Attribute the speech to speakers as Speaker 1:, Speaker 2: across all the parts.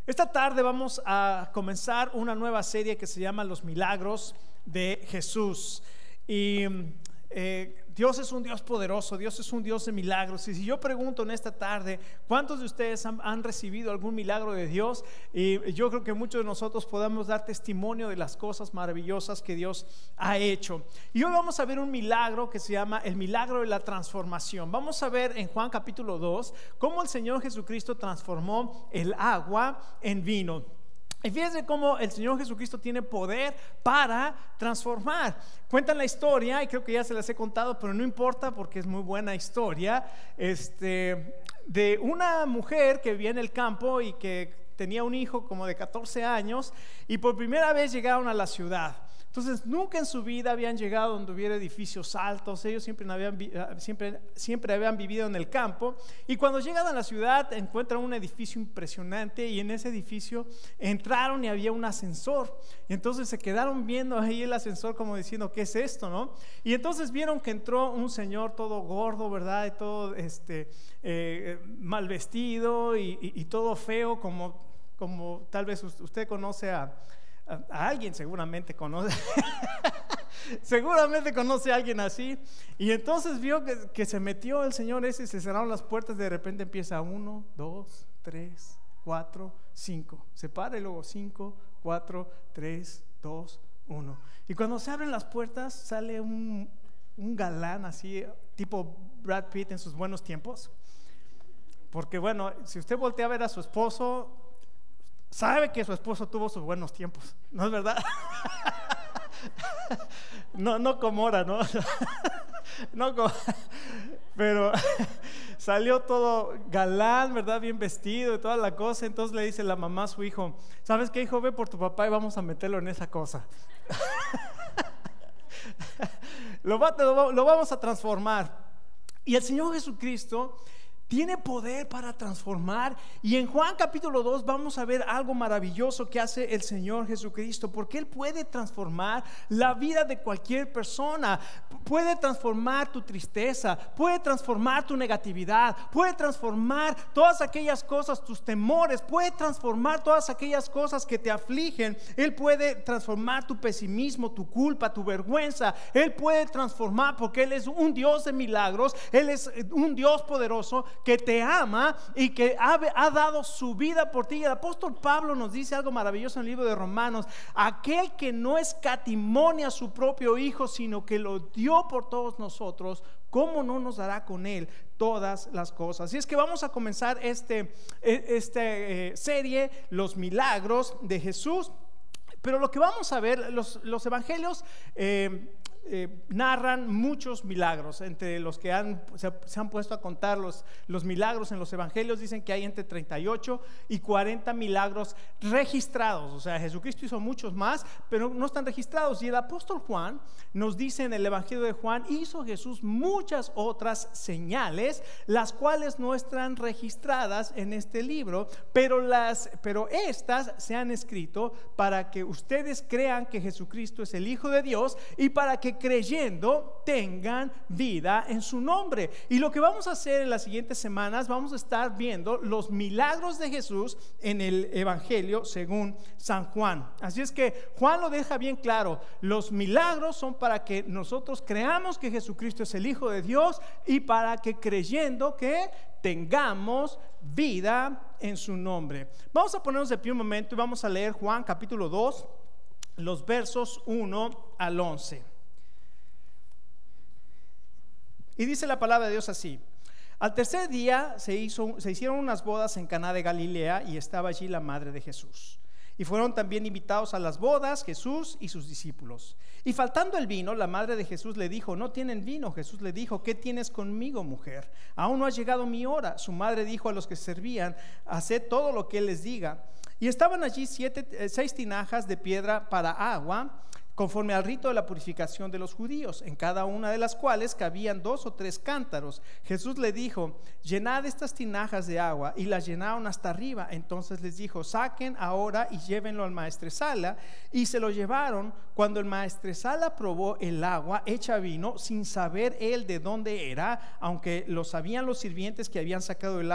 Speaker 1: Esta tarde vamos a comenzar una nueva serie que se llama Los Milagros de Jesús. Y Dios es un Dios poderoso, Dios es un Dios de milagros. Y si yo pregunto en esta tarde, ¿cuántos de ustedes han recibido algún milagro de Dios? Y yo creo que muchos de nosotros podamos dar testimonio de las cosas maravillosas que Dios ha hecho. Y hoy vamos a ver un milagro que se llama el milagro de la transformación. Vamos a ver en Juan capítulo 2 cómo el Señor Jesucristo transformó el agua en vino. Y fíjense cómo el Señor Jesucristo tiene poder para transformar. Cuentan la historia, y creo que ya se las he contado, pero no importa porque es muy buena historia, de una mujer que vivía en el campo y que tenía un hijo como de 14 años y por primera vez llegaron a la ciudad. Entonces nunca en su vida habían llegado donde hubiera edificios altos. Ellos siempre habían vivido en el campo. Y cuando llegan a la ciudad encuentran un edificio impresionante. Y en ese edificio entraron y había un ascensor. Y entonces se quedaron viendo ahí el ascensor como diciendo, ¿qué es esto, no? Y entonces vieron que entró un señor todo gordo, ¿verdad? Y todo mal vestido y todo feo, como tal vez usted conoce a alguien, seguramente conoce seguramente conoce a alguien así. Y entonces vio que se metió el señor ese y se cerraron las puertas. De repente empieza 1, 2, 3, 4, 5, se para y luego 5, 4, 3, 2, 1. Y cuando se abren las puertas sale un galán así tipo Brad Pitt en sus buenos tiempos. Porque bueno, si usted voltea a ver a su esposo, sabe que su esposo tuvo sus buenos tiempos, ¿no es verdad? No como ahora, ¿no? Pero salió todo galán, ¿verdad? Bien vestido y toda la cosa. Entonces le dice la mamá a su hijo, ¿sabes qué, hijo? Ve por tu papá y vamos a meterlo en esa cosa. Lo vamos a transformar. Y el Señor Jesucristo tiene poder para transformar. Y en Juan capítulo 2 vamos a ver algo maravilloso que hace el Señor Jesucristo, porque Él puede transformar la vida de cualquier persona. Puede transformar tu tristeza, puede transformar tu negatividad, puede transformar todas aquellas cosas, tus temores, puede transformar todas aquellas cosas que te afligen. Él puede transformar tu pesimismo, tu culpa, tu vergüenza. Él puede transformar, porque Él es un Dios de milagros. Él es un Dios poderoso que te ama y que ha dado su vida por ti. Y el apóstol Pablo nos dice algo maravilloso en el libro de Romanos: aquel que no escatimó a su propio hijo, sino que lo dio por todos nosotros, ¿cómo no nos dará con él todas las cosas? Y es que vamos a comenzar esta serie, Los Milagros de Jesús. Pero lo que vamos a ver, los evangelios narran muchos milagros. Entre los que se han puesto a contar los milagros en los evangelios, dicen que hay entre 38 y 40 milagros registrados. O sea, Jesucristo hizo muchos más, pero no están registrados. Y el apóstol Juan nos dice en el evangelio de Juan: hizo Jesús muchas otras señales, las cuales no están registradas en este libro, pero estas se han escrito para que ustedes crean que Jesucristo es el Hijo de Dios y para que creyendo tengan vida en su nombre. Y lo que vamos a hacer en las siguientes semanas, vamos a estar viendo los milagros de Jesús en el evangelio según San Juan. Así es que Juan lo deja bien claro: los milagros son para que nosotros creamos que Jesucristo es el Hijo de Dios y para que creyendo que tengamos vida en su nombre. Vamos a ponernos de pie un momento y vamos a leer Juan capítulo 2, los versos 1 al 11. Y dice la palabra de Dios así: al tercer día se hicieron unas bodas en Caná de Galilea, y estaba allí la madre de Jesús. Y fueron también invitados a las bodas Jesús y sus discípulos. Y faltando el vino, la madre de Jesús le dijo: no tienen vino. Jesús le dijo: ¿qué tienes conmigo, mujer? Aún no ha llegado mi hora. Su madre dijo a los que servían: haced todo lo que él les diga. Y estaban allí 6 tinajas de piedra para agua, conforme al rito de la purificación de los judíos, en cada una de las cuales cabían 2 o 3 cántaros. Jesús le dijo: llenad estas tinajas de agua, y las llenaron hasta arriba. Entonces les dijo: saquen ahora y llévenlo al maestresala. Y se lo llevaron. Cuando el maestresala probó el agua hecha vino, sin saber él de dónde era, aunque lo sabían los sirvientes que habían sacado el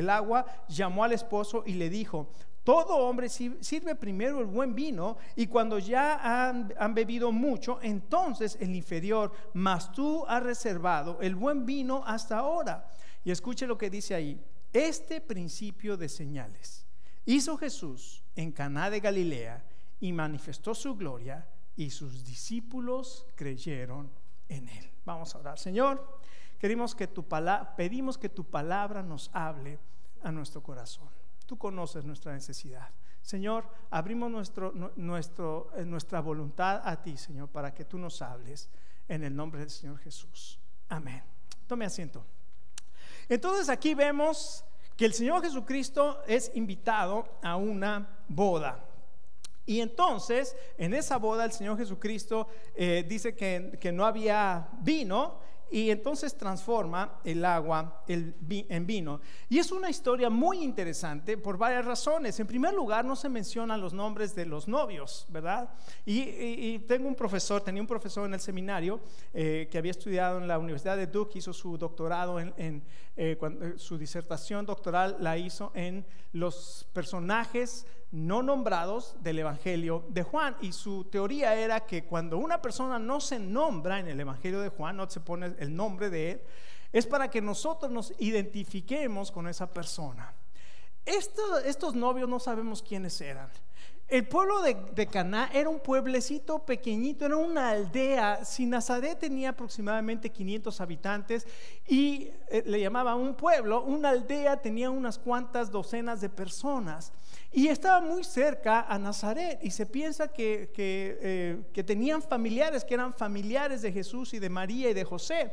Speaker 1: agua, llamó al esposo y le dijo: todo hombre sirve primero el buen vino, y cuando ya han bebido mucho, entonces el inferior, mas tú has reservado el buen vino hasta ahora. Y escuche lo que dice ahí: este principio de señales hizo Jesús en Caná de Galilea y manifestó su gloria, y sus discípulos creyeron en él. Vamos a orar. Señor, pedimos que tu palabra nos hable a nuestro corazón. Tú conoces nuestra necesidad. Señor, abrimos nuestra voluntad a ti, Señor, para que tú nos hables, en el nombre del Señor Jesús. Amén. Tome asiento. Entonces aquí vemos que el Señor Jesucristo es invitado a una boda. Y entonces en esa boda el Señor Jesucristo dice que no había vino, y entonces transforma el agua en vino. Y es una historia muy interesante por varias razones. En primer lugar, no se mencionan los nombres de los novios, ¿verdad? Y tenía un profesor en el seminario que había estudiado en la Universidad de Duke, hizo su doctorado su disertación doctoral la hizo en los personajes no nombrados del Evangelio de Juan, y su teoría era que cuando una persona no se nombra en el Evangelio de Juan, no se pone el nombre de él, es para que nosotros nos identifiquemos con esa persona. Estos novios no sabemos quiénes eran. El pueblo de Caná era un pueblecito pequeñito, era una aldea. Si Nazaret tenía aproximadamente 500 habitantes y le llamaban un pueblo, una aldea tenía unas cuantas docenas de personas, y estaba muy cerca a Nazaret, y se piensa que tenían familiares, que eran familiares de Jesús y de María y de José,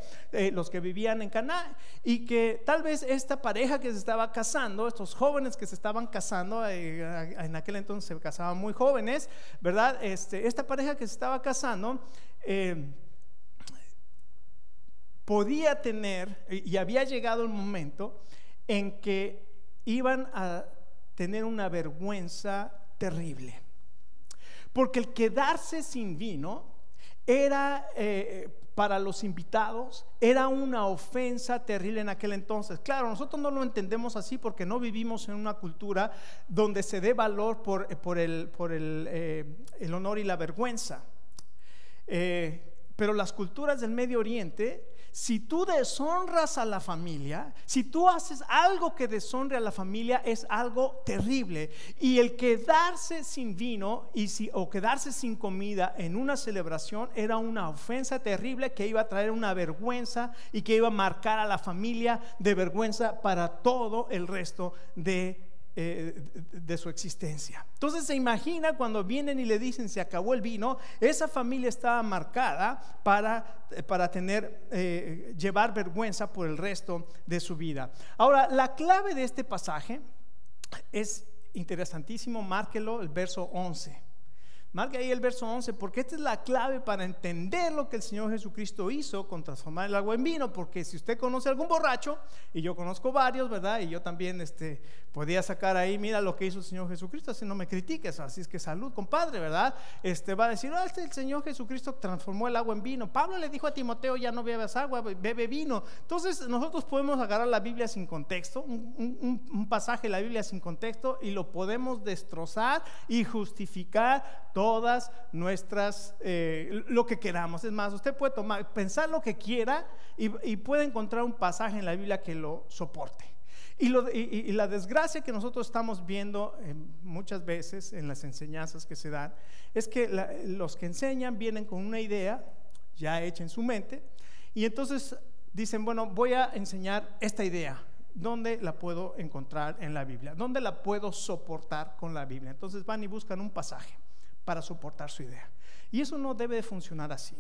Speaker 1: los que vivían en Caná, y que tal vez esta pareja que se estaba casando, estos jóvenes que se estaban casando, en aquel entonces se casaban muy jóvenes, ¿verdad? Esta pareja que se estaba casando podía tener, y había llegado el momento en que iban a tener una vergüenza terrible, porque el quedarse sin vino era para los invitados era una ofensa terrible en aquel entonces. Claro, nosotros no lo entendemos así porque no vivimos en una cultura donde se dé valor por el honor y la vergüenza, pero las culturas del Medio Oriente, si tú deshonras a la familia, si tú haces algo que deshonre a la familia, es algo terrible. Y el quedarse sin vino o quedarse sin comida en una celebración era una ofensa terrible que iba a traer una vergüenza y que iba a marcar a la familia de vergüenza para todo el resto de su existencia. Entonces se imagina cuando vienen y le dicen se acabó el vino, esa familia estaba marcada para llevar vergüenza por el resto de su vida. Ahora, la clave de este pasaje es interesantísimo. Márquelo, el verso 11. Marque ahí el verso 11, porque esta es la clave para entender lo que el Señor Jesucristo hizo con transformar el agua en vino. Porque si usted conoce a algún borracho, y yo conozco varios, ¿verdad? Y yo también podía sacar ahí, mira lo que hizo el Señor Jesucristo, así no me critiques, así es que salud, compadre, ¿verdad? Va a decir, el Señor Jesucristo transformó el agua en vino. Pablo le dijo a Timoteo, ya no bebas agua, bebe vino. Entonces nosotros podemos agarrar la Biblia sin contexto, un pasaje de la Biblia sin contexto, y lo podemos destrozar y justificar todas nuestras lo que queramos. Es más, usted puede pensar lo que quiera y puede encontrar un pasaje en la Biblia que lo soporte. Y la desgracia que nosotros estamos viendo muchas veces en las enseñanzas que se dan es que los que enseñan vienen con una idea ya hecha en su mente, y entonces dicen, bueno, voy a enseñar esta idea. ¿Dónde la puedo encontrar en la Biblia? ¿Dónde la puedo soportar con la Biblia? Entonces van y buscan un pasaje para soportar su idea. Y eso no debe de funcionar así,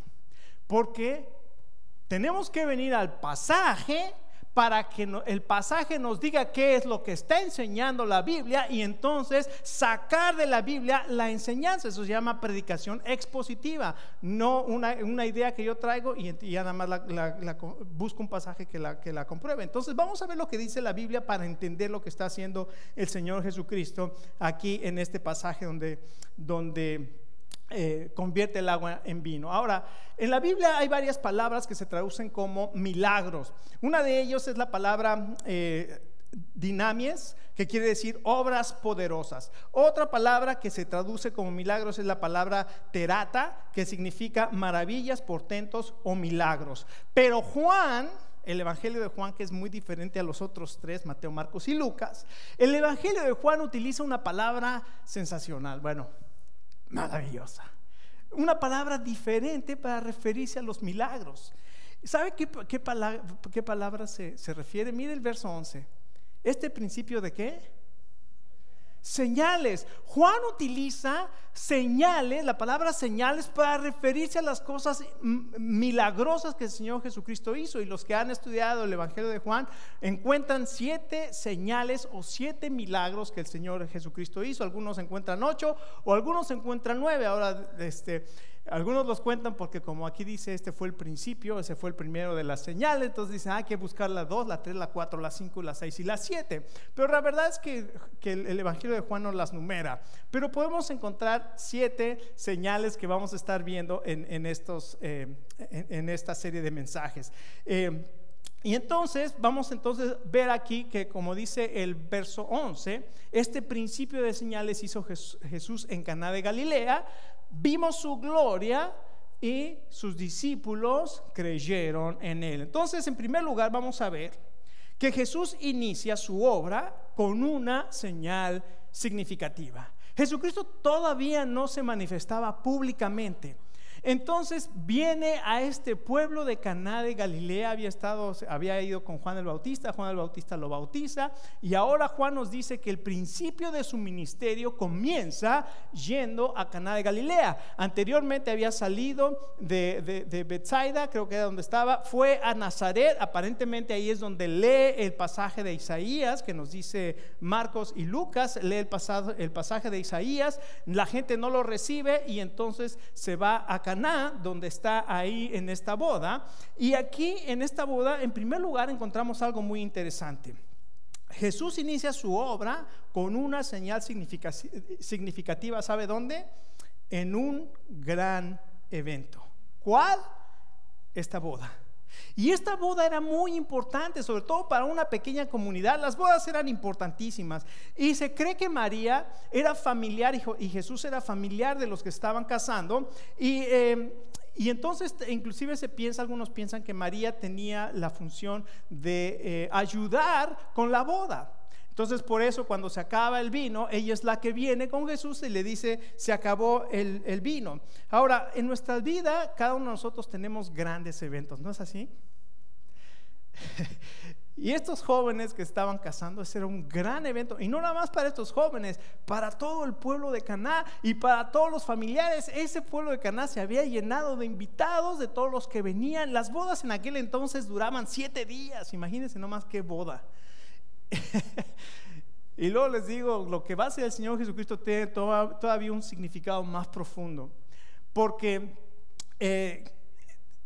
Speaker 1: porque tenemos que venir al pasaje para que el pasaje nos diga qué es lo que está enseñando la Biblia y entonces sacar de la Biblia la enseñanza. Eso se llama predicación expositiva, no una idea que yo traigo y ya nada más busco un pasaje que la compruebe. Entonces vamos a ver lo que dice la Biblia para entender lo que está haciendo el Señor Jesucristo aquí en este pasaje donde convierte el agua en vino. Ahora, en la Biblia hay varias palabras que se traducen como milagros. Una de ellos es la palabra dinamies, que quiere decir obras poderosas. Otra palabra que se traduce como milagros es la palabra terata, que significa maravillas, portentos o milagros. Pero Juan, el Evangelio de Juan, que es muy diferente a los otros tres, Mateo, Marcos y Lucas, el Evangelio de Juan utiliza una palabra sensacional, maravillosa, una palabra diferente para referirse a los milagros. ¿Sabe qué palabra se refiere? Mire el verso 11. ¿Este principio de qué? Señales. Juan utiliza señales, la palabra señales, para referirse a las cosas milagrosas que el Señor Jesucristo hizo. Y los que han estudiado el Evangelio de Juan encuentran 7 señales o 7 milagros que el Señor Jesucristo hizo. Algunos encuentran 8 o algunos encuentran 9. Ahora algunos los cuentan porque, como aquí dice, este fue el principio, ese fue el primero de las señales. Entonces dicen, hay que buscar la 2, la 3, la 4, la 5, la 6 y la 7. Pero la verdad es que el Evangelio de Juan no las numera. Pero podemos encontrar 7 señales que vamos a estar viendo en esta serie de mensajes. Y entonces vamos a ver aquí que, como dice el verso 11, este principio de señales hizo Jesús en Caná de Galilea. Vimos su gloria y sus discípulos creyeron en él. Entonces, en primer lugar, vamos a ver que Jesús inicia su obra con una señal significativa. Jesucristo todavía no se manifestaba públicamente. Entonces viene a este pueblo de Caná de Galilea, había ido con Juan el Bautista lo bautiza, y ahora Juan nos dice que el principio de su ministerio comienza yendo a Caná de Galilea. Anteriormente había salido de Betsaida, creo que era donde estaba, fue a Nazaret. Aparentemente ahí es donde lee el pasaje de Isaías que nos dice Marcos y Lucas. Lee el pasaje de Isaías, la gente no lo recibe y entonces se va a Caná, donde está ahí en esta boda. Y aquí en esta boda, en primer lugar, encontramos algo muy interesante. Jesús inicia su obra con una señal significativa. ¿Sabe dónde? En un gran evento. ¿Cuál? Esta boda. Y esta boda era muy importante, sobre todo para una pequeña comunidad. Las bodas eran importantísimas y se cree que María era familiar y Jesús era familiar de los que estaban casando. Y entonces inclusive algunos piensan que María tenía la función de ayudar con la boda. Entonces, por eso, cuando se acaba el vino, ella es la que viene con Jesús y le dice: se acabó el vino. Ahora, en nuestra vida, cada uno de nosotros tenemos grandes eventos, ¿no es así? Y estos jóvenes que estaban casando, ese era un gran evento. Y no nada más para estos jóvenes, para todo el pueblo de Caná y para todos los familiares. Ese pueblo de Caná se había llenado de invitados, de todos los que venían. Las bodas en aquel entonces duraban 7 días. Imagínense nomás qué boda. Y luego les digo, lo que va a hacer el Señor Jesucristo tiene todavía un significado más profundo, porque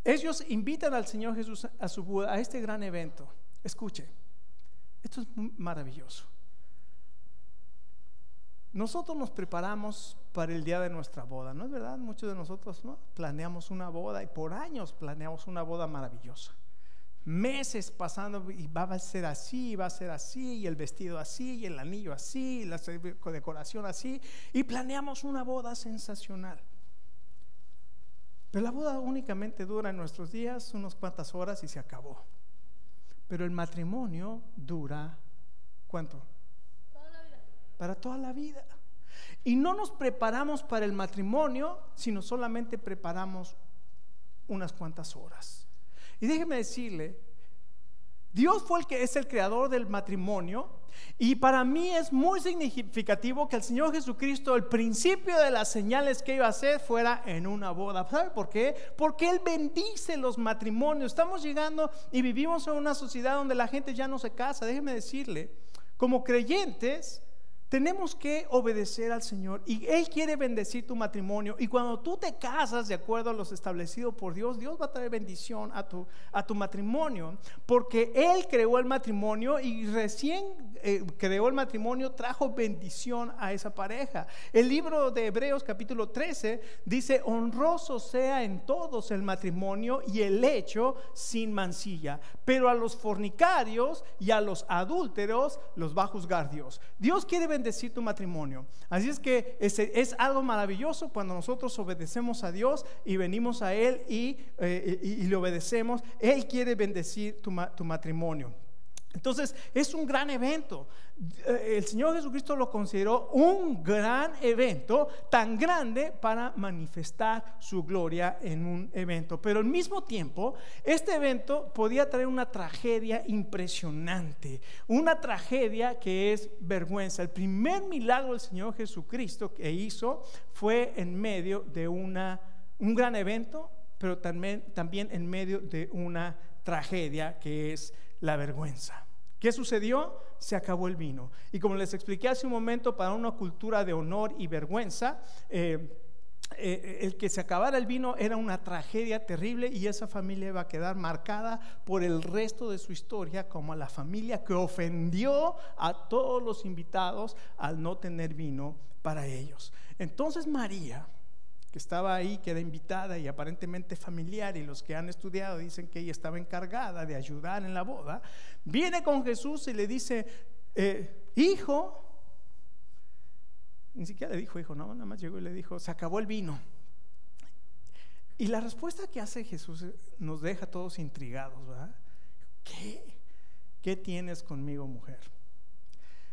Speaker 1: ellos invitan al Señor Jesús a este gran evento. Escuche, esto es maravilloso. Nosotros nos preparamos para el día de nuestra boda, ¿no es verdad? Muchos de nosotros, ¿no?, planeamos una boda, y por años planeamos una boda maravillosa. Meses pasando, y va a ser así, y el vestido así, y el anillo así, y la decoración así, y planeamos una boda sensacional. Pero la boda únicamente dura en nuestros días unas cuantas horas y se acabó. Pero el matrimonio dura, ¿cuánto?
Speaker 2: Toda la vida.
Speaker 1: Para toda la vida. Y no nos preparamos para el matrimonio, sino solamente preparamos unas cuantas horas. Y déjeme decirle, Dios fue el que es el creador del matrimonio. Y para mí es muy significativo que el Señor Jesucristo, el principio de las señales que iba a hacer fuera en una boda. ¿Sabe por qué? Porque Él bendice los matrimonios. Estamos llegando y vivimos en una sociedad donde la gente ya no se casa. Déjeme decirle, como creyentes tenemos que obedecer al Señor, y Él quiere bendecir tu matrimonio. Y cuando tú te casas de acuerdo a los establecidos por Dios, Dios va a traer bendición a tu matrimonio, porque Él creó el matrimonio, y recién creó el matrimonio, trajo bendición a esa pareja. El libro de Hebreos capítulo 13 dice: honroso sea en todos el matrimonio y el lecho sin mancilla, pero a los fornicarios y a los adúlteros los va a juzgar Dios. Dios quiere bendecir tu matrimonio. Así es que es algo maravilloso cuando nosotros obedecemos a Dios y venimos a Él y le obedecemos. Él quiere bendecir tu matrimonio. Entonces es un gran evento. El Señor Jesucristo lo consideró un gran evento, tan grande para manifestar su gloria en un evento. Pero al mismo tiempo, este evento podía traer una tragedia impresionante, una tragedia que es vergüenza. El primer milagro del Señor Jesucristo que hizo fue en medio de un gran evento, pero también en medio de una tragedia que es la vergüenza. ¿Qué sucedió? Se acabó el vino. Y como les expliqué hace un momento, para una cultura de honor y vergüenza, el que se acabara el vino era una tragedia terrible, y esa familia iba a quedar marcada por el resto de su historia como la familia que ofendió a todos los invitados al no tener vino para ellos. Entonces María, que estaba ahí, que era invitada y aparentemente familiar, y los que han estudiado dicen que ella estaba encargada de ayudar en la boda, viene con Jesús y le dice: hijo. Ni siquiera le dijo hijo, no, nada más llegó y le dijo: se acabó el vino. Y la respuesta que hace Jesús nos deja a todos intrigados, ¿verdad? ¿Qué tienes conmigo, mujer?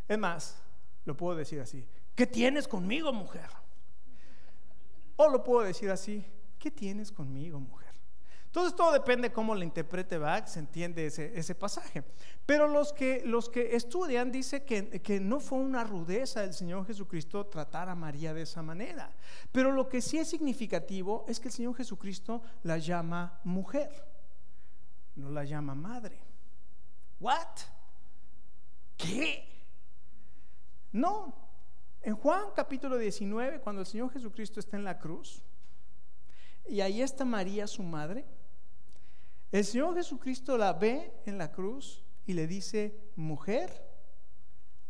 Speaker 1: Es más, lo puedo decir así: ¿qué tienes conmigo, mujer? O lo puedo decir así: ¿qué tienes conmigo, mujer? Entonces todo depende cómo lo interprete, ¿va? Se entiende ese pasaje. Pero los que estudian dicen que no fue una rudeza del Señor Jesucristo tratar a María de esa manera. Pero lo que sí es significativo es que el Señor Jesucristo la llama mujer, no la llama madre. ¿What? ¿Qué? No. En Juan capítulo 19, cuando el Señor Jesucristo está en la cruz y ahí está María, su madre, el Señor Jesucristo la ve en la cruz y le dice: mujer,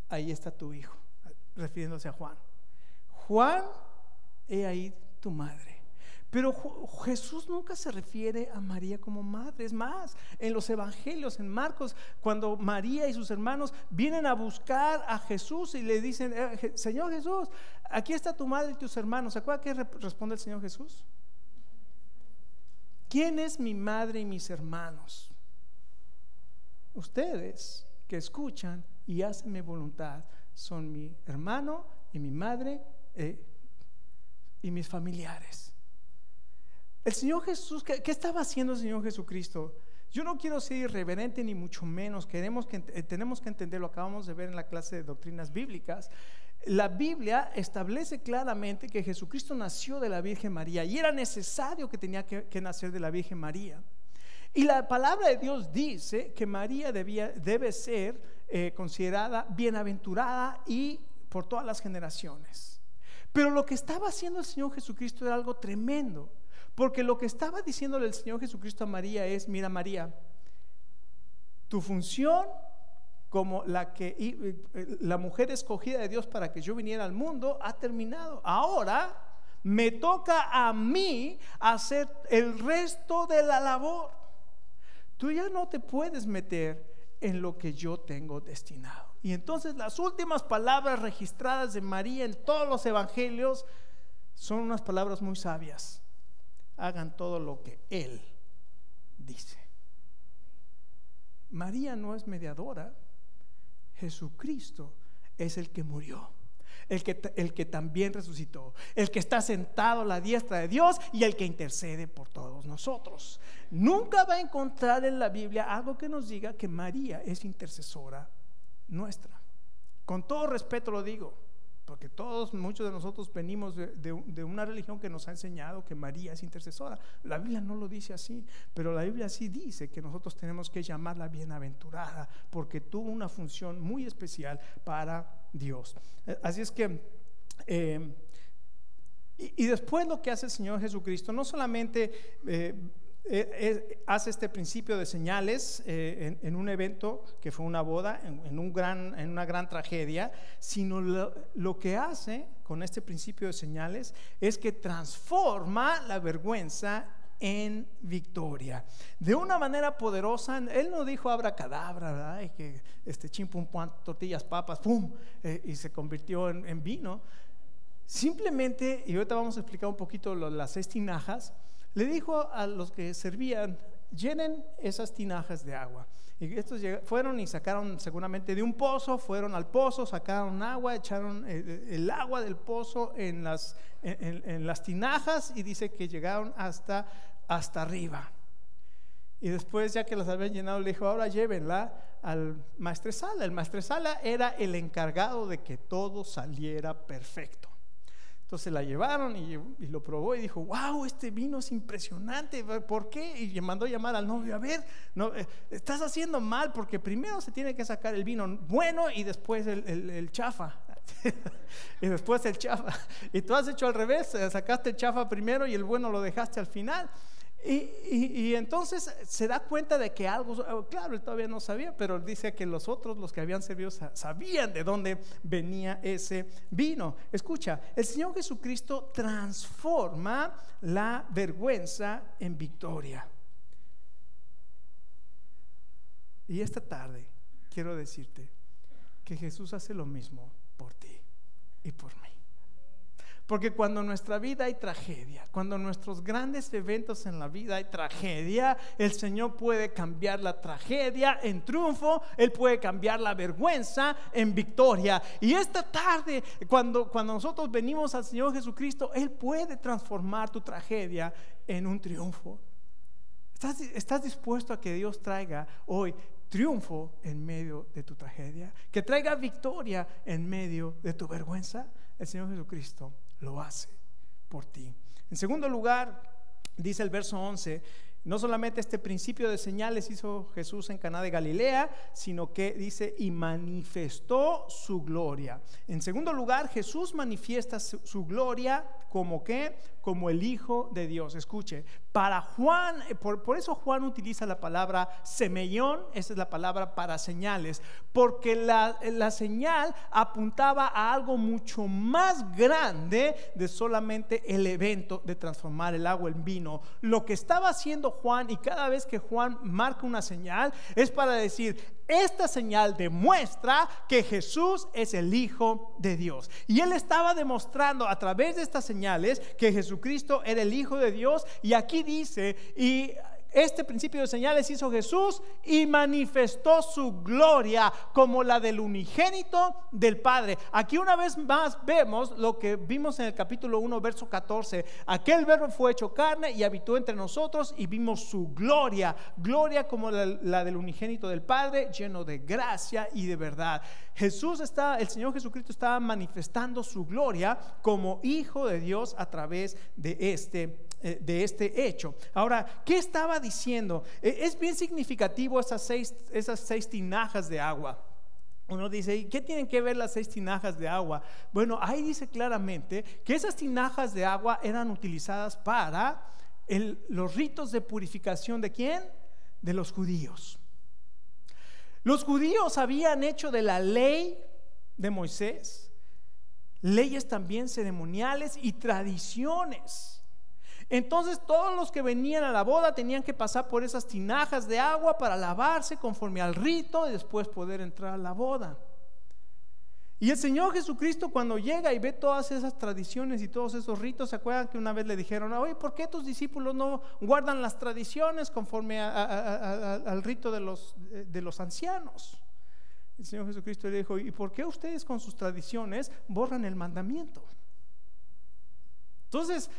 Speaker 1: ahí está tu hijo, refiriéndose a Juan. Juan, he ahí tu madre. Pero Jesús nunca se refiere a María como madre. Es más, en los evangelios, en Marcos, cuando María y sus hermanos vienen a buscar a Jesús y le dicen: Señor Jesús, aquí está tu madre y tus hermanos. ¿Se acuerda qué responde el Señor Jesús? ¿Quién es mi madre y mis hermanos? Ustedes que escuchan y hacen mi voluntad son mi hermano y mi madre y mis familiares. El Señor Jesús, ¿qué estaba haciendo el Señor Jesucristo? Yo no quiero ser irreverente ni mucho menos. Tenemos que entender, lo acabamos de ver en la clase de doctrinas bíblicas. La Biblia establece claramente que Jesucristo nació de la Virgen María, y era necesario que tenía que nacer de la Virgen María. Y la palabra de Dios dice que María debe ser considerada bienaventurada y por todas las generaciones. Pero lo que estaba haciendo el Señor Jesucristo era algo tremendo. Porque lo que estaba diciéndole el Señor Jesucristo a María es: mira, María, tu función como la mujer escogida de Dios para que yo viniera al mundo ha terminado. Ahora me toca a mí hacer el resto de la labor. Tú ya no te puedes meter en lo que yo tengo destinado. Y entonces las últimas palabras registradas de María en todos los evangelios son unas palabras muy sabias: hagan todo lo que Él dice. María no es mediadora, Jesucristo es el que murió. el que también resucitó, el que está sentado a la diestra de Dios y el que intercede por todos nosotros. Nunca va a encontrar en la Biblia algo que nos diga que María es intercesora nuestra. Con todo respeto lo digo, porque muchos de nosotros venimos de una religión que nos ha enseñado que María es intercesora. La Biblia no lo dice así, pero la Biblia sí dice que nosotros tenemos que llamarla bienaventurada, porque tuvo una función muy especial para Dios. Así es que y después lo que hace el Señor Jesucristo, no solamente hace este principio de señales en un evento que fue una boda, en una gran tragedia, sino lo que hace con este principio de señales es que transforma la vergüenza en victoria de una manera poderosa. Él no dijo abracadabra, ¿verdad? Y que chim pum pum, tortillas, papas, pum, y se convirtió en vino. Simplemente, y ahorita vamos a explicar un poquito las 6 tinajas. Le dijo a los que servían: llenen esas tinajas de agua. Y estos fueron y sacaron seguramente de un pozo, fueron al pozo, sacaron agua, echaron el agua del pozo en las tinajas, y dice que llegaron hasta arriba. Y después, ya que las habían llenado, le dijo: ahora llévenla al maestresala. El maestresala era el encargado de que todo saliera perfecto. Entonces la llevaron y lo probó y dijo: wow, este vino es impresionante. ¿Por qué? Y mandó llamar al novio: a ver, no, estás haciendo mal, porque primero se tiene que sacar el vino bueno y después el chafa. Y después el chafa. Y tú has hecho al revés, sacaste el chafa primero y el bueno lo dejaste al final. Y entonces se da cuenta de que algo, claro, él todavía no sabía, pero dice que los que habían servido sabían de dónde venía ese vino. Escucha, el Señor Jesucristo transforma la vergüenza en victoria. Y esta tarde quiero decirte que Jesús hace lo mismo por ti y por mí. Porque cuando en nuestra vida hay tragedia, cuando en nuestros grandes eventos en la vida hay tragedia, el Señor puede cambiar la tragedia en triunfo. Él puede cambiar la vergüenza en victoria. Y esta tarde, cuando nosotros venimos al Señor Jesucristo, Él puede transformar tu tragedia en un triunfo. ¿Estás dispuesto a que Dios traiga hoy triunfo en medio de tu tragedia? Que traiga victoria en medio de tu vergüenza. El Señor Jesucristo lo hace por ti. En segundo lugar, dice el verso 11: no solamente este principio de señales hizo Jesús en Caná de Galilea, sino que dice: y manifestó su gloria. En segundo lugar, Jesús manifiesta su gloria como ¿qué? Como el Hijo de Dios. Escuche, para Juan, por eso Juan utiliza la palabra semeión. Esa es la palabra para señales, porque la señal apuntaba a algo mucho más grande de solamente el evento de transformar el agua en vino. Lo que estaba haciendo Juan, y cada vez que Juan marca una señal, es para decir: esta señal demuestra que Jesús es el Hijo de Dios. Y él estaba demostrando a través de estas señales que Jesucristo era el Hijo de Dios. Y aquí dice: y este principio de señales hizo Jesús y manifestó su gloria como la del unigénito del Padre. Aquí una vez más vemos lo que vimos en el capítulo 1, verso 14. Aquel verbo fue hecho carne y habitó entre nosotros, y vimos su gloria, gloria como la del unigénito del Padre, lleno de gracia y de verdad. El Señor Jesucristo estaba manifestando su gloria como Hijo de Dios a través de este hecho. Ahora, ¿qué estaba diciendo? Es bien significativo esas seis tinajas de agua. Uno dice: ¿y qué tienen que ver las 6 tinajas de agua? Bueno, ahí dice claramente que esas tinajas de agua eran utilizadas para los ritos de purificación. ¿De quién? De los judíos. Los judíos habían hecho de la ley de Moisés leyes también ceremoniales y tradiciones. Entonces todos los que venían a la boda tenían que pasar por esas tinajas de agua para lavarse conforme al rito y después poder entrar a la boda. Y el Señor Jesucristo, cuando llega y ve todas esas tradiciones y todos esos ritos, ¿se acuerdan que una vez le dijeron: oye, ¿por qué tus discípulos no guardan las tradiciones conforme al rito de los ancianos? El Señor Jesucristo le dijo: ¿y por qué ustedes con sus tradiciones borran el mandamiento? Entonces,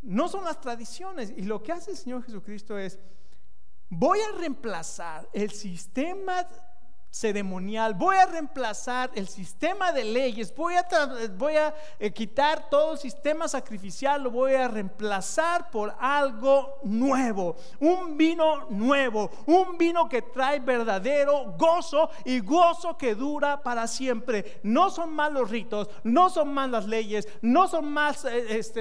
Speaker 1: no son las tradiciones. Y lo que hace el Señor Jesucristo es: voy a reemplazar el sistema ceremonial, voy a reemplazar el sistema de leyes, voy a quitar todo el sistema sacrificial, lo voy a reemplazar por algo nuevo, un vino nuevo, un vino que trae verdadero gozo y gozo que dura para siempre. No son más los ritos, no son más las leyes, no son más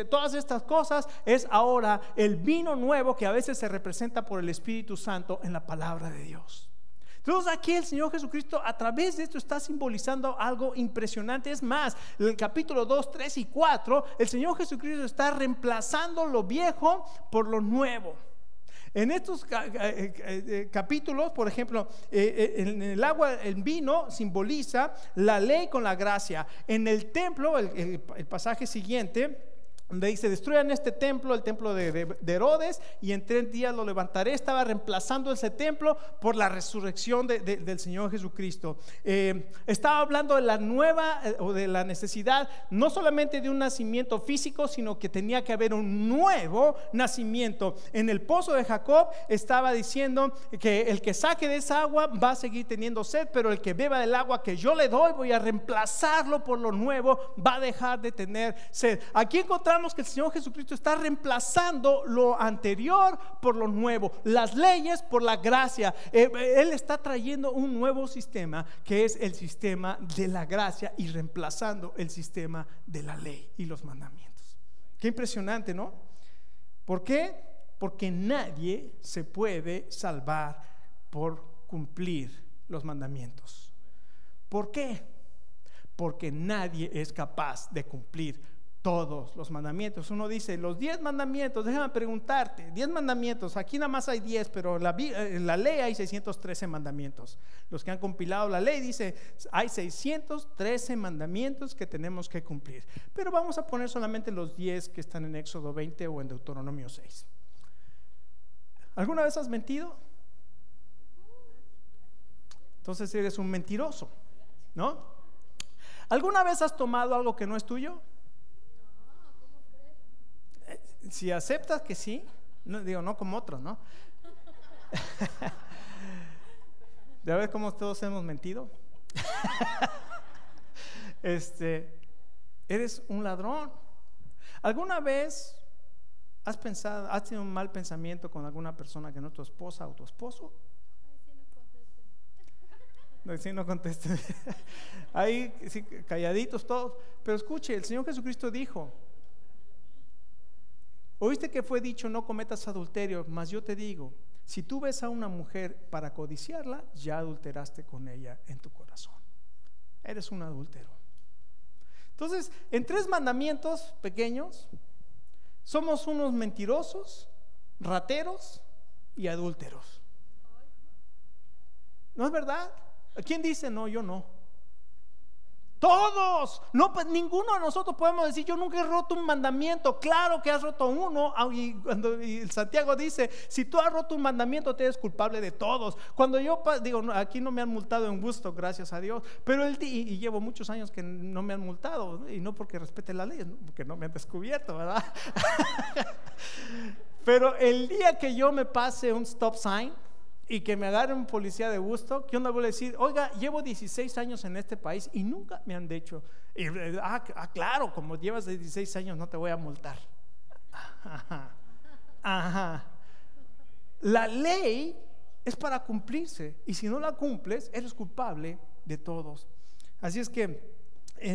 Speaker 1: todas estas cosas. Es ahora el vino nuevo que a veces se representa por el Espíritu Santo en la palabra de Dios. Entonces aquí el Señor Jesucristo a través de esto está simbolizando algo impresionante. Es más, en el capítulo 2, 3 y 4 el Señor Jesucristo está reemplazando lo viejo por lo nuevo. En estos capítulos, por ejemplo, en el agua, el vino simboliza la ley con la gracia. En el templo, el pasaje siguiente, donde dice: destruyan este templo, el templo de Herodes, y en 3 días lo levantaré. Estaba reemplazando ese templo por la resurrección del Señor Jesucristo. Estaba hablando de la nueva o de la necesidad no solamente de un nacimiento físico, sino que tenía que haber un nuevo nacimiento. En el pozo de Jacob estaba diciendo que el que saque de esa agua va a seguir teniendo sed, pero el que beba del agua que yo le doy, voy a reemplazarlo por lo nuevo, va a dejar de tener sed. Aquí encontramos que el Señor Jesucristo está reemplazando lo anterior por lo nuevo, las leyes por la gracia. Él está trayendo un nuevo sistema, que es el sistema de la gracia, y reemplazando el sistema de la ley y los mandamientos. Qué impresionante, ¿no? ¿Por qué? Porque nadie se puede salvar por cumplir los mandamientos. ¿Por qué? Porque nadie es capaz de cumplir todos los mandamientos. Uno dice: los 10 mandamientos, déjame preguntarte, 10 mandamientos, aquí nada más hay 10, pero en la ley hay 613 mandamientos. Los que han compilado la ley dice: hay 613 mandamientos que tenemos que cumplir, pero vamos a poner solamente los 10 que están en Éxodo 20 o en Deuteronomio 6. ¿Alguna vez has mentido? Entonces eres un mentiroso, ¿no? ¿Alguna vez has tomado algo que no es tuyo? Si aceptas que sí, no, digo, no como otros, ¿no? ¿De ver cómo todos hemos mentido? Eres un ladrón. ¿Alguna vez has tenido un mal pensamiento con alguna persona que no es tu esposa o tu esposo? Sí, no conteste. Ahí sí, calladitos todos. Pero escuche, el Señor Jesucristo dijo: oíste que fue dicho: no cometas adulterio, mas yo te digo, si tú ves a una mujer para codiciarla, ya adulteraste con ella en tu corazón. Eres un adúltero. Entonces, en 3 mandamientos pequeños, somos unos mentirosos, rateros y adúlteros. ¿No es verdad? ¿Quién dice no? Yo no. Todos, no, pues ninguno de nosotros podemos decir: yo nunca he roto un mandamiento. Claro que has roto uno. Y Santiago dice: si tú has roto un mandamiento, te eres culpable de todos. Cuando yo digo, aquí no me han multado en gusto, gracias a Dios, pero y llevo muchos años que no me han multado, y no porque respete la ley, porque no me han descubierto, ¿verdad? Pero el día que yo me pase un stop sign y que me agarre un policía de gusto, yo no voy a decir: oiga, llevo 16 años en este país y nunca me han dicho, claro, como llevas 16 años no te voy a multar. Ajá. La ley es para cumplirse, y si no la cumples, eres culpable de todos. Así es que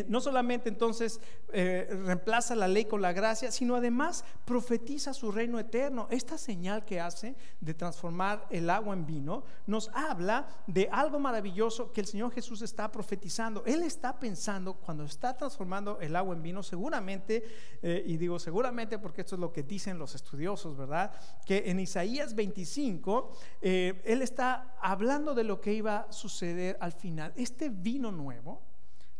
Speaker 1: no solamente entonces reemplaza la ley con la gracia, sino además profetiza su reino eterno. Esta señal que hace de transformar el agua en vino nos habla de algo maravilloso que el Señor Jesús está profetizando. Él está pensando, cuando está transformando el agua en vino, seguramente, y digo seguramente porque esto es lo que dicen los estudiosos, ¿verdad? Que en Isaías 25 Él está hablando de lo que iba a suceder al final. Este vino nuevo,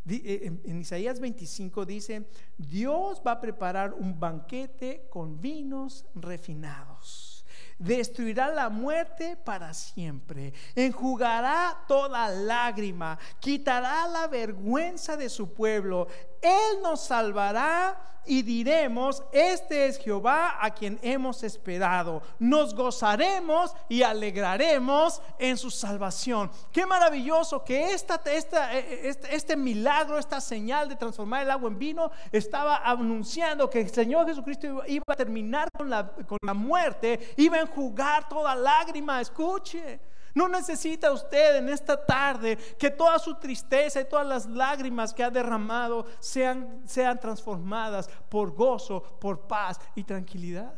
Speaker 1: en Isaías 25 dice: Dios va a preparar un banquete con vinos refinados. Destruirá la muerte para siempre, enjugará toda lágrima, quitará la vergüenza de su pueblo. Él nos salvará y diremos: este es Jehová a quien hemos esperado. Nos gozaremos y alegraremos en su salvación. Qué maravilloso que este milagro, esta señal de transformar el agua en vino, estaba anunciando que el Señor Jesucristo iba a terminar con la muerte, iba a enjugar toda lágrima. Escuche, no necesita usted en esta tarde que toda su tristeza y todas las lágrimas que ha derramado sean transformadas por gozo, por paz y tranquilidad.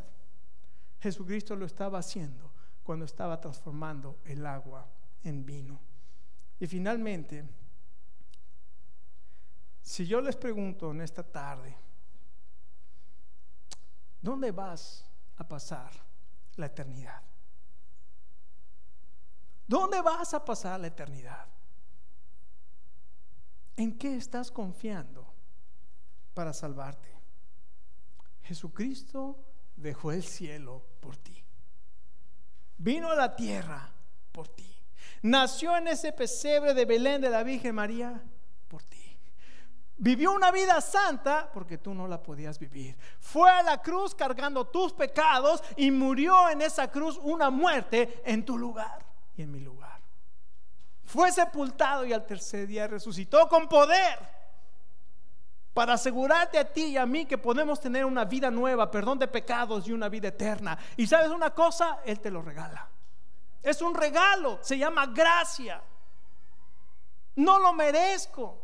Speaker 1: Jesucristo lo estaba haciendo cuando estaba transformando el agua en vino. Y finalmente, si yo les pregunto en esta tarde, ¿dónde vas a pasar la eternidad? ¿Dónde vas a pasar la eternidad? ¿En qué estás confiando para salvarte? Jesucristo dejó el cielo por ti. Vino a la tierra por ti. Nació en ese pesebre de Belén de la Virgen María por ti. Vivió una vida santa porque tú no la podías vivir. Fue a la cruz cargando tus pecados y murió en esa cruz una muerte en tu lugar y en mi lugar. Fue sepultado y al tercer día resucitó con poder para asegurarte a ti y a mí que podemos tener una vida nueva, perdón de pecados y una vida eterna. Y sabes una cosa, Él te lo regala. Es un regalo, se llama gracia. No lo merezco,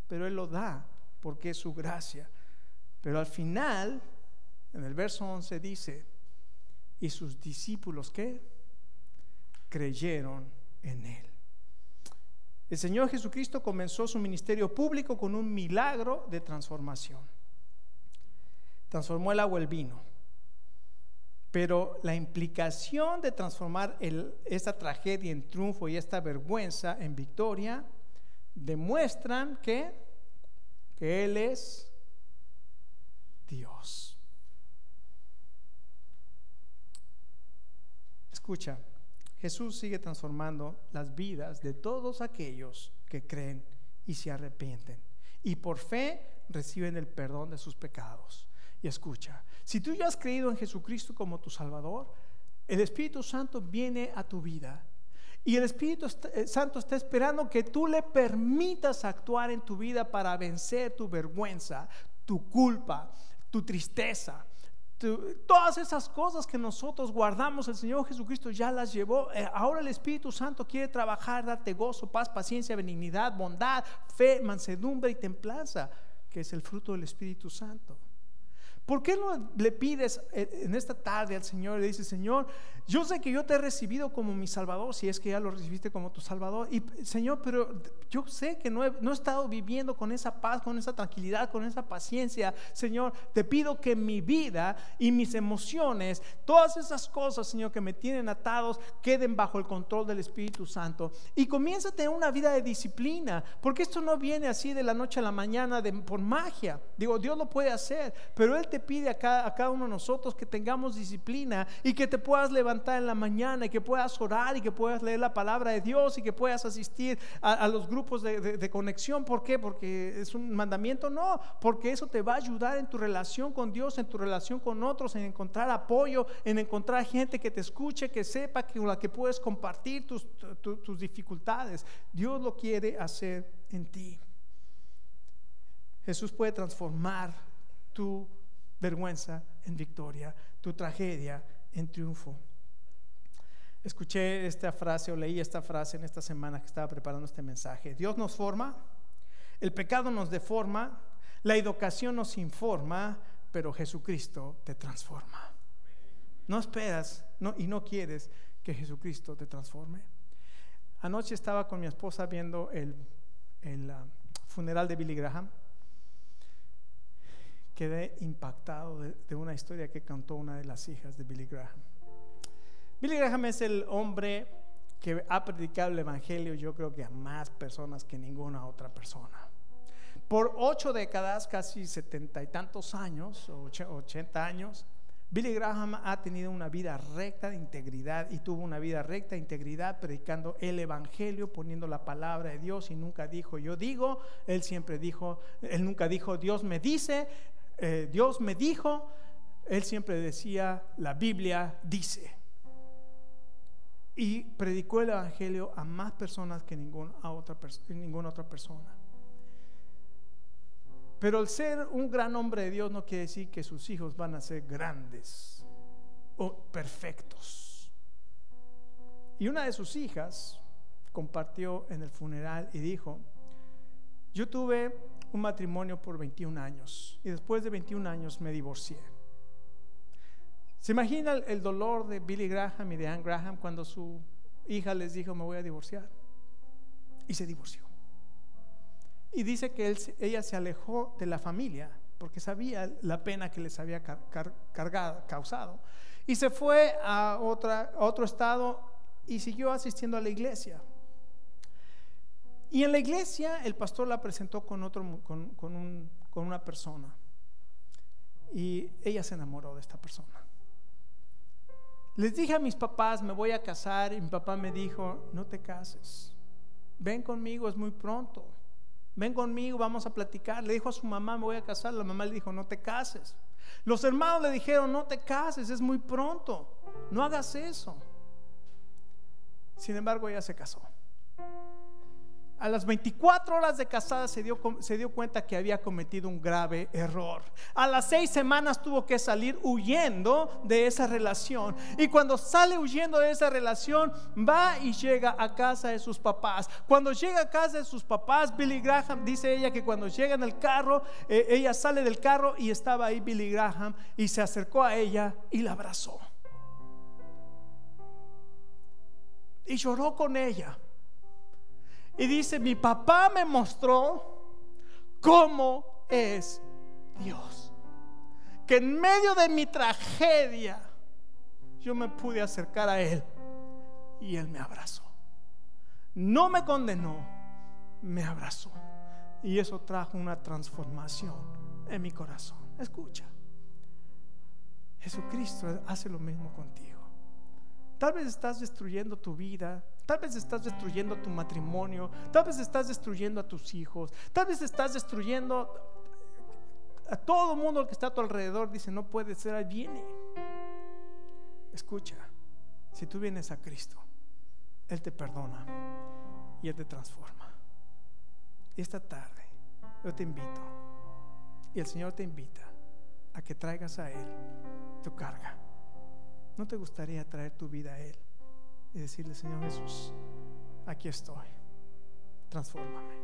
Speaker 1: pero Él lo da porque es su gracia. Pero al final, en el verso 11 dice: y sus discípulos, ¿qué? Creyeron en Él. El Señor Jesucristo comenzó su ministerio público con un milagro de transformación. Transformó el agua en vino. Pero la implicación de transformar esta tragedia en triunfo y esta vergüenza en victoria demuestran que Él es Dios. Escucha, Jesús sigue transformando las vidas de todos aquellos que creen y se arrepienten y por fe reciben el perdón de sus pecados. Y escucha, si tú ya has creído en Jesucristo como tu Salvador, el Espíritu Santo viene a tu vida. Y el Espíritu Santo está esperando que tú le permitas actuar en tu vida para vencer tu vergüenza, tu culpa, tu tristeza. Todas esas cosas que nosotros guardamos, el Señor Jesucristo ya las llevó. Ahora el Espíritu Santo quiere trabajar, darte gozo, paz, paciencia, benignidad, bondad, fe, mansedumbre y templanza, que es el fruto del Espíritu Santo. ¿Por qué no le pides en esta tarde al Señor y le dices: Señor, yo sé que yo te he recibido como mi Salvador, si es que ya lo recibiste como tu Salvador, y Señor, pero yo sé que no he estado viviendo con esa paz, con esa tranquilidad, con esa paciencia. Señor, te pido que mi vida y mis emociones, todas esas cosas, Señor, que me tienen atados, queden bajo el control del Espíritu Santo, y comienza a tener una vida de disciplina, porque esto no viene así de la noche a la mañana por magia. Digo, Dios lo puede hacer, pero Él te pide a cada uno de nosotros que tengamos disciplina y que te puedas levantar en la mañana y que puedas orar y que puedas leer la palabra de Dios y que puedas asistir a los grupos de conexión. ¿Por qué? ¿Porque es un mandamiento? No, porque eso te va a ayudar en tu relación con Dios, en tu relación con otros, en encontrar apoyo, en encontrar gente que te escuche, que sepa con la que puedes compartir tus dificultades. Dios lo quiere hacer en ti. Jesús puede transformar tu vergüenza en victoria, tu tragedia en triunfo. Escuché esta frase o leí esta frase en esta semana que estaba preparando este mensaje: Dios nos forma, el pecado nos deforma, la educación nos informa, pero Jesucristo te transforma. No esperas y no quieres que Jesucristo te transforme. Anoche estaba con mi esposa viendo el funeral de Billy Graham. Quedé impactado de una historia que contó una de las hijas de Billy Graham. Billy Graham es el hombre que ha predicado el evangelio, yo creo que a más personas que ninguna otra persona. Por 8 décadas, casi 70 y tantos años, 80 años, Billy Graham ha tenido una vida recta de integridad y tuvo una vida recta de integridad predicando el evangelio, poniendo la palabra de Dios, y nunca dijo yo digo. Él siempre dijo, él nunca dijo Dios me dice, Dios me dijo. Él siempre decía la Biblia dice, y predicó el evangelio a más personas que ninguna otra persona. Pero el ser un gran hombre de Dios no quiere decir que sus hijos van a ser grandes o perfectos. Y una de sus hijas compartió en el funeral y dijo: yo tuve un matrimonio por 21 años y después de 21 años me divorcié. ¿Se imagina el dolor de Billy Graham y de Ann Graham cuando su hija les dijo me voy a divorciar? Y se divorció. Y dice que ella se alejó de la familia porque sabía la pena que les había causado, y se fue a otro estado y siguió asistiendo a la iglesia. Y en la iglesia el pastor la presentó con una persona, y ella se enamoró de esta persona. Les dije a mis papás me voy a casar, y mi papá me dijo no te cases, ven conmigo, es muy pronto. Ven conmigo, vamos a platicar. Le dijo a su mamá me voy a casar. La mamá le dijo no te cases. Los hermanos le dijeron no te cases, es muy pronto, no hagas eso. Sin embargo ella se casó. A las 24 horas de casada se dio cuenta que había cometido un grave error. A las 6 semanas tuvo que salir huyendo de esa relación. Y cuando sale huyendo de esa relación, va y llega a casa de sus papás. Cuando llega a casa de sus papás, Billy Graham, dice ella que cuando llega en el carro, ella sale del carro y estaba ahí Billy Graham, y se acercó a ella y la abrazó. Y lloró con ella. Y dice mi papá me mostró cómo es Dios, que en medio de mi tragedia yo me pude acercar a Él y Él me abrazó. No me condenó, me abrazó, y eso trajo una transformación en mi corazón. Escucha, Jesucristo hace lo mismo contigo. Tal vez estás destruyendo tu vida, tal vez estás destruyendo tu matrimonio, tal vez estás destruyendo a tus hijos, tal vez estás destruyendo a todo el mundo que está a tu alrededor. Dice no puede ser, ahí viene. Escucha, si tú vienes a Cristo, Él te perdona y Él te transforma. Y esta tarde yo te invito, y el Señor te invita a que traigas a Él tu carga. ¿No te gustaría traer tu vida a Él y decirle Señor Jesús, aquí estoy, transfórmame?